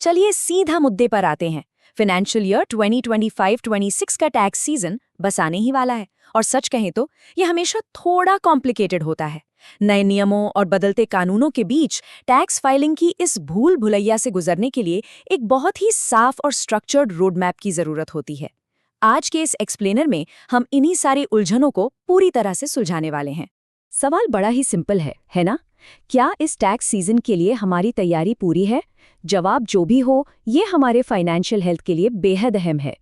चलिए सीधा मुद्दे पर आते हैं। फाइनेंशियल ईयर 2025-26 का टैक्स सीजन बस आने ही वाला है और सच कहें तो ये हमेशा थोड़ा कॉम्प्लिकेटेड होता है। नए नियमों और बदलते कानूनों के बीच टैक्स फाइलिंग की इस भूल भुलैया से गुजरने के लिए एक बहुत ही साफ और स्ट्रक्चर्ड रोड मैप की जरूरत होती है। आज के इस एक्सप्लेनर में हम इन्हीं सारी उलझनों को पूरी तरह से सुलझाने वाले हैं। सवाल बड़ा ही सिंपल है ना? क्या इस टैक्स सीजन के लिए हमारी तैयारी पूरी है? जवाब जो भी हो, ये हमारे फाइनेंशियल हेल्थ के लिए बेहद अहम है।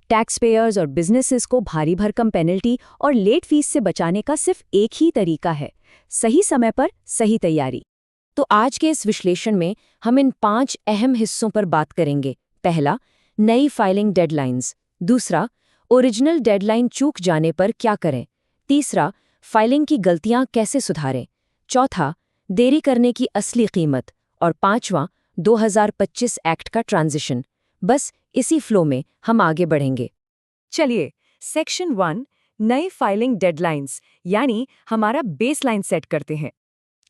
टैक्स पेयर्स और बिजनेसेस को भारी भरकम पेनल्टी और लेट फीस से बचाने का सिर्फ एक ही तरीका है, सही समय पर सही तैयारी। तो आज के इस विश्लेषण में हम इन 5 अहम हिस्सों पर बात करेंगे। पहला, नई फाइलिंग डेडलाइंस। दूसरा, ओरिजिनल डेडलाइन चूक जाने पर क्या करें। तीसरा, फाइलिंग की गलतियां कैसे सुधारें। चौथा, देरी करने की असली कीमत। और पांचवां, 2025 एक्ट का ट्रांजिशन। बस इसी फ्लो में हम आगे बढ़ेंगे। चलिए, सेक्शन 1, नई फाइलिंग डेडलाइंस यानी हमारा बेसलाइन सेट करते हैं।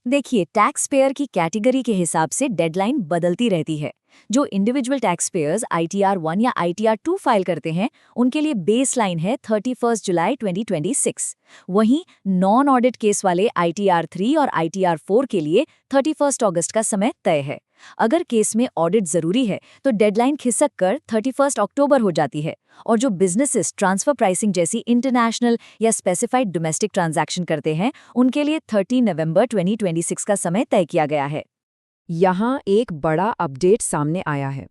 देखिए, टैक्स पेयर की कैटेगरी के हिसाब से डेडलाइन बदलती रहती है। जो इंडिविजुअल टैक्स पेयर्स ITR 1 या ITR 2 फाइल करते हैं, उनके लिए बेसलाइन है 31 जुलाई 2026। वहीं नॉन ऑडिट केस वाले ITR 3 और ITR 4 के लिए 31 अगस्त का समय तय है। अगर केस में ऑडिट जरूरी है तो डेडलाइन खिसक कर 31 अक्टूबर हो जाती है। और जो बिजनेसेस ट्रांसफर प्राइसिंग जैसी इंटरनेशनल या स्पेसिफाइड डोमेस्टिक ट्रांजैक्शन करते हैं, उनके लिए 30 नवंबर 2026 का समय तय किया गया है। यहाँ एक बड़ा अपडेट सामने आया है।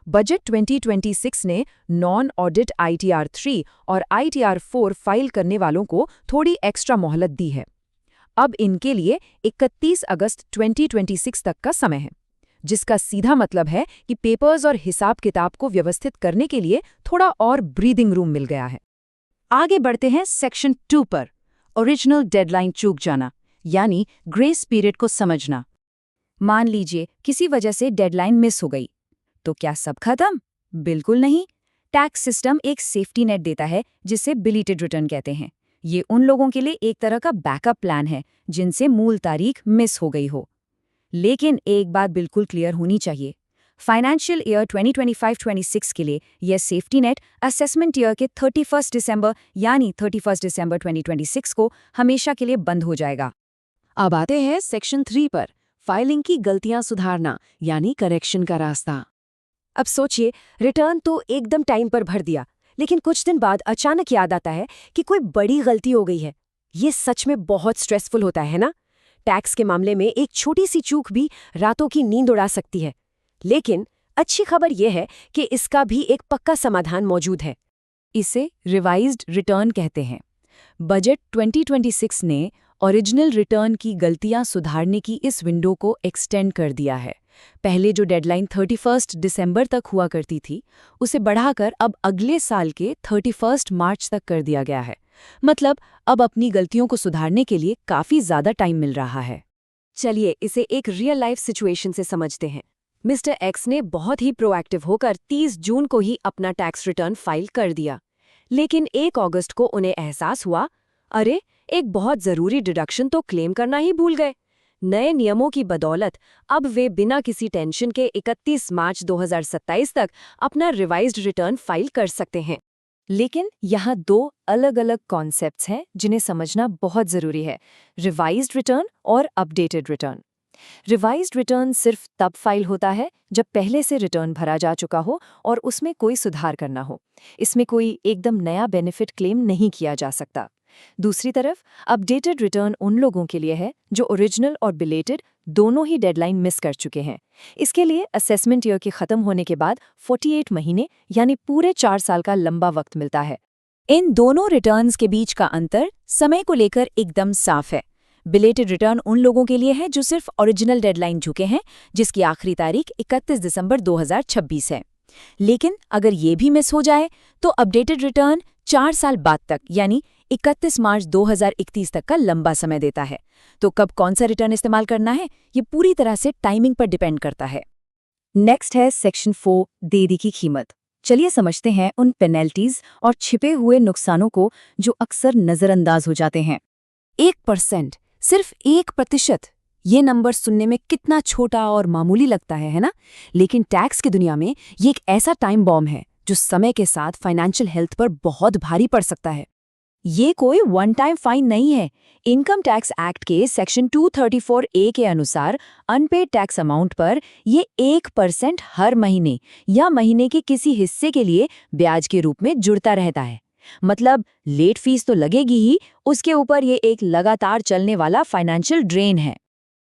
बजट 2026 ने नॉन ऑडिट ITR 3 और ITR 4 फाइल करने वालों को थोड़ी एक्स्ट्रा मोहलत दी है। अब इनके लिए 31 अगस्त 2026 तक का समय है, जिसका सीधा मतलब है कि पेपर्स और हिसाब किताब को व्यवस्थित करने के लिए थोड़ा और ब्रीदिंग रूम मिल गया है। आगे बढ़ते हैं सेक्शन 2 पर, ओरिजिनल डेडलाइन चूक जाना यानी ग्रेस पीरियड को समझना। मान लीजिए किसी वजह से डेडलाइन मिस हो गई, तो क्या सब खत्म? बिल्कुल नहीं। टैक्स सिस्टम एक सेफ्टी नेट देता है जिसे बिलीटेड रिटर्न कहते हैं। ये उन लोगों के लिए एक तरह का बैकअप प्लान है जिनसे मूल तारीख मिस हो गई हो। लेकिन एक बात बिल्कुल क्लियर होनी चाहिए, फाइनेंशियल ईयर 2025-26 के लिए यह सेफ्टी नेट असेसमेंट ईयर के 31 दिसंबर यानी 31 दिसंबर 2026 को हमेशा के लिए बंद हो जाएगा। अब आते हैं सेक्शन 3 पर, फाइलिंग की गलतियां सुधारना यानी करेक्शन का रास्ता। अब सोचिए, रिटर्न तो एकदम टाइम पर भर दिया, लेकिन कुछ दिन बाद अचानक याद आता है कि कोई बड़ी गलती हो गई है। ये सच में बहुत स्ट्रेसफुल होता है ना? टैक्स के मामले में एक छोटी सी चूक भी रातों की नींद उड़ा सकती है। लेकिन अच्छी खबर यह है कि इसका भी एक पक्का समाधान मौजूद है। इसे रिवाइज्ड रिटर्न कहते हैं। बजट 2026 ने ओरिजिनल रिटर्न की गलतियां सुधारने की इस विंडो को एक्सटेंड कर दिया है। पहले जो डेडलाइन 31 दिसंबर तक हुआ करती थी, उसे बढ़ाकर अब अगले साल के 31 मार्च तक कर दिया गया है। मतलब अब अपनी गलतियों को सुधारने के लिए काफी ज्यादा टाइम मिल रहा है। चलिए इसे एक रियल लाइफ सिचुएशन से समझते हैं। मिस्टर एक्स ने बहुत ही प्रोएक्टिव होकर 30 जून को ही अपना टैक्स रिटर्न फाइल कर दिया। लेकिन 1 अगस्त को उन्हें एहसास हुआ, अरे एक बहुत जरूरी डिडक्शन तो क्लेम करना ही भूल गए। नए नियमों की बदौलत अब वे बिना किसी टेंशन के 31 मार्च 2027 तक अपना रिवाइज्ड रिटर्न फाइल कर सकते हैं। लेकिन यहाँ 2 अलग अलग कॉन्सेप्ट्स हैं जिन्हें समझना बहुत जरूरी है, रिवाइज्ड रिटर्न और अपडेटेड रिटर्न। रिवाइज्ड रिटर्न सिर्फ तब फाइल होता है जब पहले से रिटर्न भरा जा चुका हो और उसमें कोई सुधार करना हो। इसमें कोई एकदम नया बेनिफिट क्लेम नहीं किया जा सकता। दूसरी तरफ अपडेटेड रिटर्न उन लोगों के लिए है जो ओरिजिनल और बिलेटेड दोनों ही डेडलाइन मिस कर चुके हैं। इसके लिए असेसमेंट ईयर के खत्म होने के बाद 48 महीने यानी पूरे 4 साल का लंबा वक्त मिलता है। इन दोनों रिटर्न्स के बीच का अंतर समय को लेकर एकदम साफ है। बिलेटेड रिटर्न उन लोगों के लिए है जो सिर्फ ओरिजिनल डेडलाइन झुके हैं, जिसकी आखिरी तारीख 31 दिसंबर 2026 है। लेकिन अगर ये भी मिस हो जाए तो अपडेटेड रिटर्न 4 साल बाद तक यानी 31 मार्च 2031 तक का लंबा समय देता है। तो कब कौन सा रिटर्न इस्तेमाल करना है, ये पूरी तरह से टाइमिंग पर डिपेंड करता है। नेक्स्ट है सेक्शन 4, देरी की कीमत। चलिए समझते हैं उन पेनल्टीज और छिपे हुए नुकसानों को जो अक्सर नजरअंदाज हो जाते हैं। 1%, सिर्फ 1%, ये नंबर सुनने में कितना छोटा और मामूली लगता है ना? लेकिन टैक्स की दुनिया में ये एक ऐसा टाइम बॉम्ब है जो समय के साथ फाइनेंशियल हेल्थ पर बहुत भारी पड़ सकता है। ये कोई वन टाइम फाइन नहीं है। इनकम टैक्स एक्ट के सेक्शन 234A के अनुसार अनपेड टैक्स अमाउंट पर ये 1% हर महीने या महीने के किसी हिस्से के लिए ब्याज के रूप में जुड़ता रहता है। मतलब लेट फीस तो लगेगी ही, उसके ऊपर ये एक लगातार चलने वाला फाइनेंशियल ड्रेन है।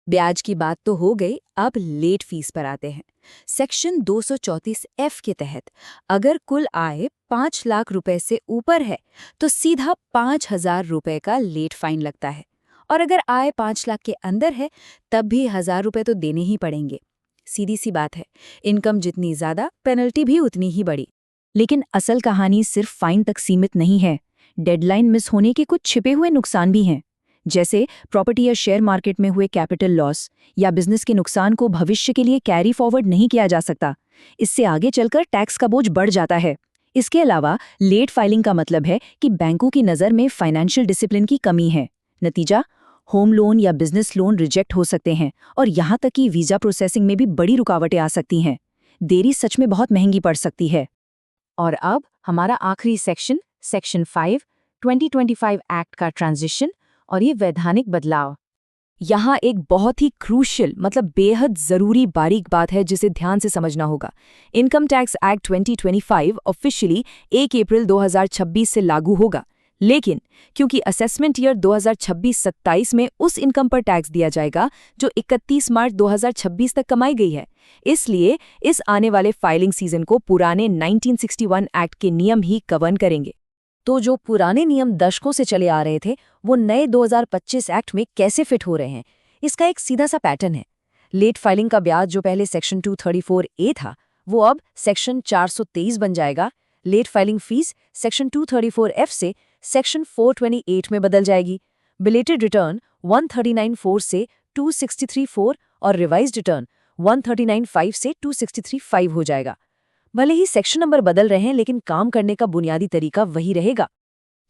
ब्याज की बात तो हो गई, अब लेट फीस पर आते हैं। सेक्शन 234F के तहत अगर कुल आय 5 लाख रुपए से ऊपर है तो सीधा 5,000 रुपए का लेट फाइन लगता है, और अगर आय 5 लाख के अंदर है तब भी 1,000 रुपए तो देने ही पड़ेंगे। सीधी सी बात है, इनकम जितनी ज्यादा पेनल्टी भी उतनी ही बड़ी। लेकिन असल कहानी सिर्फ फाइन तक सीमित नहीं है। डेडलाइन मिस होने के कुछ छिपे हुए नुकसान भी हैं, जैसे प्रॉपर्टी या शेयर मार्केट में हुए कैपिटल लॉस या बिजनेस के नुकसान को भविष्य के लिए कैरी फॉरवर्ड नहीं किया जा सकता। इससे आगे चलकर टैक्स का बोझ बढ़ जाता है। इसके अलावा लेट फाइलिंग का मतलब है कि बैंकों की नज़र में फाइनेंशियल डिसिप्लिन की कमी है। नतीजा, होम लोन या बिजनेस लोन रिजेक्ट हो सकते हैं, और यहाँ तक कि वीज़ा प्रोसेसिंग में भी बड़ी रुकावटें आ सकती हैं। देरी सच में बहुत महंगी पड़ सकती है। और अब हमारा आखिरी सेक्शन 5, 2025 एक्ट का ट्रांजिशन और ये वैधानिक बदलाव। यहाँ एक बहुत ही क्रूशियल, मतलब बेहद ज़रूरी बारीक बात है जिसे ध्यान से समझना होगा। इनकम टैक्स एक्ट 2025 ऑफिशियली 1 अप्रैल 2026 से लागू होगा, लेकिन क्योंकि असेसमेंट ईयर 2026-27 में उस इनकम पर टैक्स दिया जाएगा जो 31 मार्च 2026 तक कमाई गई है, इसलिए इस आने वाले फाइलिंग सीजन को पुराने 1961 एक्ट के नियम ही गवर्न करेंगे। तो जो पुराने नियम दशकों से चले आ रहे थे, वो नए 2025 एक्ट में कैसे फिट हो रहे हैं? इसका एक सीधा सा पैटर्न है। लेट फाइलिंग का ब्याज जो पहले सेक्शन 234A था, वो अब सेक्शन 423 बन जाएगा। Late filing fees section 234F से सेक्शन 428 में बदल जाएगी। बिलेटेड रिटर्न 139(4) से 263(4) और रिवाइज्ड रिटर्न 139(5) से 263(5) हो जाएगा। भले ही सेक्शन नंबर बदल रहे हैं, लेकिन काम करने का बुनियादी तरीका वही रहेगा।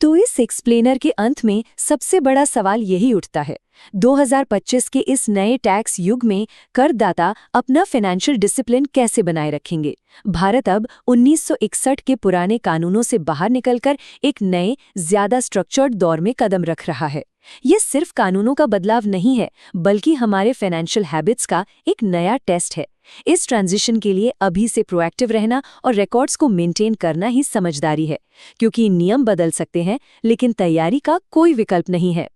तो इस एक्सप्लेनर के अंत में सबसे बड़ा सवाल यही उठता है, 2025 के इस नए टैक्स युग में करदाता अपना फाइनेंशियल डिसिप्लिन कैसे बनाए रखेंगे? भारत अब 1961 के पुराने कानूनों से बाहर निकलकर एक नए, ज्यादा स्ट्रक्चर्ड दौर में कदम रख रहा है। ये सिर्फ कानूनों का बदलाव नहीं है, बल्कि हमारे फाइनेंशियल हैबिट्स का एक नया टेस्ट है। इस ट्रांजिशन के लिए अभी से प्रोएक्टिव रहना और रिकॉर्ड्स को मेंटेन करना ही समझदारी है, क्योंकि नियम बदल सकते हैं, लेकिन तैयारी का कोई विकल्प नहीं है।